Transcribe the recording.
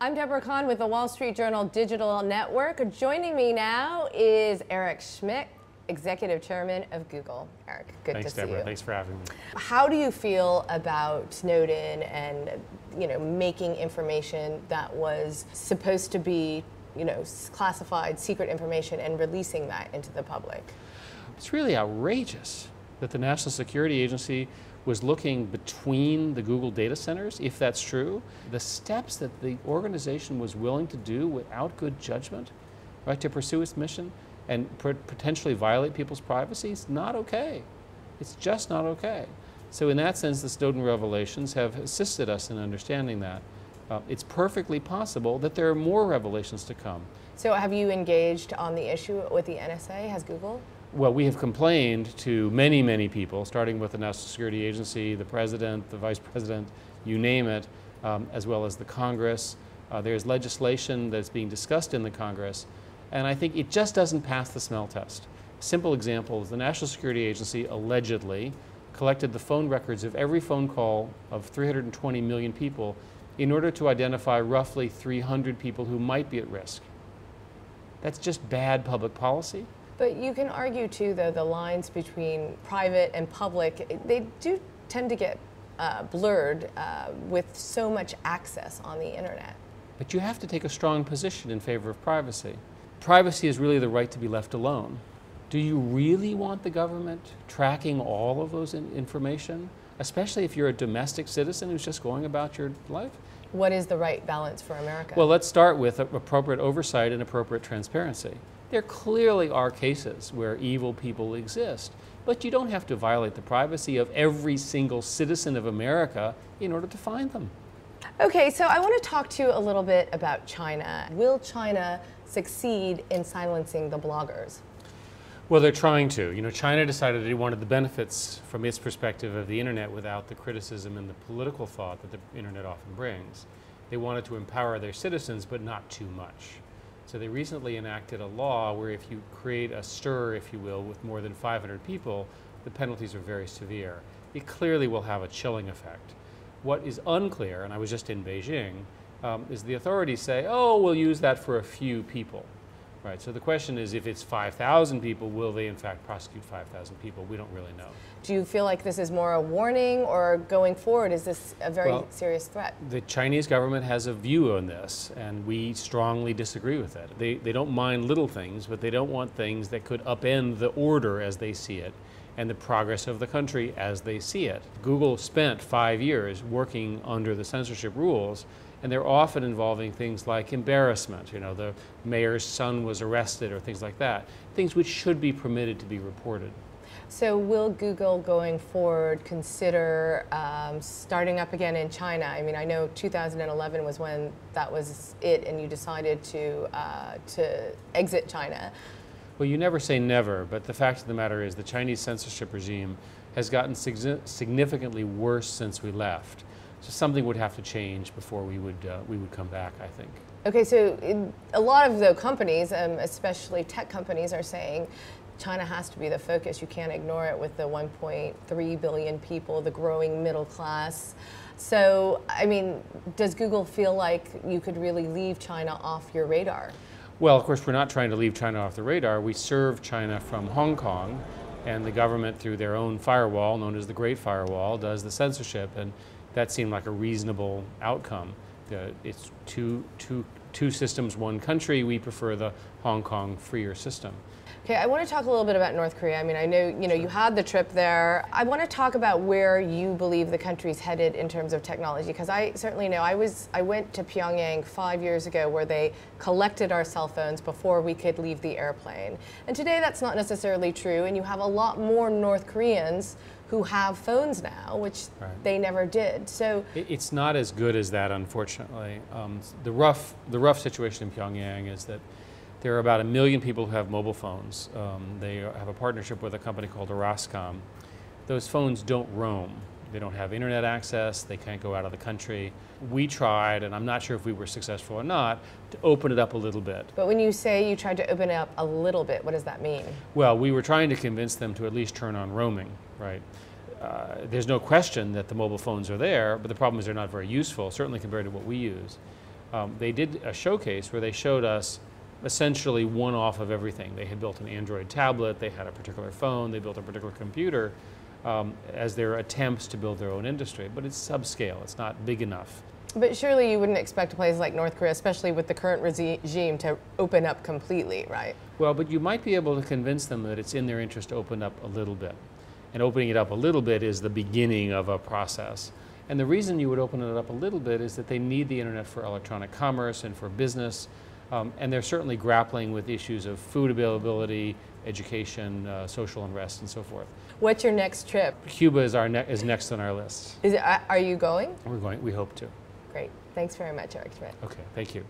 I'm Deborah Kan with the Wall Street Journal Digital Network. Joining me now is Eric Schmidt, Executive Chairman of Google. Eric, good to see you. Thanks, Deborah. Thanks for having me. How do you feel about Snowden and, making information that was supposed to be, classified secret information and releasing that into the public? It's really outrageous that the National Security Agency was looking between the Google data centers, if that's true. The steps that the organization was willing to do without good judgment, right, to pursue its mission and potentially violate people's privacy is not okay. It's just not okay. So in that sense, the Snowden revelations have assisted us in understanding that. It's perfectly possible that there are more revelations to come. So have you engaged on the issue with the NSA? Has Google? Well, we have complained to many, many people, starting with the National Security Agency, the President, the Vice President, you name it, as well as the Congress. There's legislation that's being discussed in the Congress, and I think it just doesn't pass the smell test. A simple example is the National Security Agency allegedly collected the phone records of every phone call of 320 million people in order to identify roughly 300 people who might be at risk. That's just bad public policy. But you can argue too, though, the lines between private and public, they do tend to get blurred with so much access on the internet. But you have to take a strong position in favor of privacy. Privacy is really the right to be left alone. Do you really want the government tracking all of those information, especially if you're a domestic citizen who's just going about your life? What is the right balance for America? Well, let's start with appropriate oversight and appropriate transparency. There clearly are cases where evil people exist, but you don't have to violate the privacy of every single citizen of America in order to find them. Okay, so I want to talk to you a little bit about China. Will China succeed in silencing the bloggers? Well, they're trying to. China decided it wanted the benefits from its perspective of the internet without the criticism and the political thought that the internet often brings. They wanted to empower their citizens, but not too much. So they recently enacted a law where if you create a stir, if you will, with more than 500 people, the penalties are very severe. It clearly will have a chilling effect. What is unclear, and I was just in Beijing, is the authorities say, oh, we'll use that for a few people. Right, so the question is, if it's 5,000 people, will they in fact prosecute 5,000 people? We don't really know. Do you feel like this is more a warning, or going forward, is this a very serious threat? The Chinese government has a view on this, and we strongly disagree with it. They don't mind little things, but they don't want things that could upend the order as they see it and the progress of the country as they see it. Google spent 5 years working under the censorship rules, and they're often involving things like embarrassment. The mayor's son was arrested or things like that. Things which should be permitted to be reported. So will Google going forward consider starting up again in China? I mean, I know 2011 was when that was it and you decided to exit China. Well, you never say never, but the fact of the matter is the Chinese censorship regime has gotten significantly worse since we left. So something would have to change before we would come back, I think. Okay, so a lot of the companies, especially tech companies, are saying China has to be the focus. You can't ignore it with the 1.3 billion people, the growing middle class. So, I mean, does Google feel like you could really leave China off your radar? Well, of course, we're not trying to leave China off the radar. We serve China from Hong Kong, and the government, through their own firewall, known as the Great Firewall, does the censorship, and that seemed like a reasonable outcome. It's two systems, one country. We prefer the Hong Kong freer system. Okay, I want to talk a little bit about North Korea. I mean, I know you had the trip there. I want to talk about where you believe the country's headed in terms of technology, because I certainly know. I went to Pyongyang 5 years ago, where they collected our cell phones before we could leave the airplane. And today that's not necessarily true, and you have a lot more North Koreans who have phones now, which they never did. So it's not as good as that, unfortunately. The rough situation in Pyongyang is that there are about 1 million people who have mobile phones. They have a partnership with a company called Orascom. Those phones don't roam. They don't have internet access. They can't go out of the country. We tried, and I'm not sure if we were successful or not, to open it up a little bit. But when you say you tried to open it up a little bit, what does that mean? Well, we were trying to convince them to at least turn on roaming, right? There's no question that the mobile phones are there, but the problem is they're not very useful, certainly compared to what we use. They did a showcase where they showed us essentially one off of everything. They had built an Android tablet, they had a particular phone, they built a particular computer as their attempts to build their own industry. But it's subscale, it's not big enough. But surely you wouldn't expect a place like North Korea, especially with the current regime, to open up completely, right? Well, but you might be able to convince them that it's in their interest to open up a little bit. And opening it up a little bit is the beginning of a process. And the reason you would open it up a little bit is that they need the internet for electronic commerce and for business. And they're certainly grappling with issues of food availability, education, social unrest, and so forth. What's your next trip? Cuba is next on our list. Are you going? We're going. We hope to. Great. Thanks very much, Eric Schmidt. Okay. Thank you.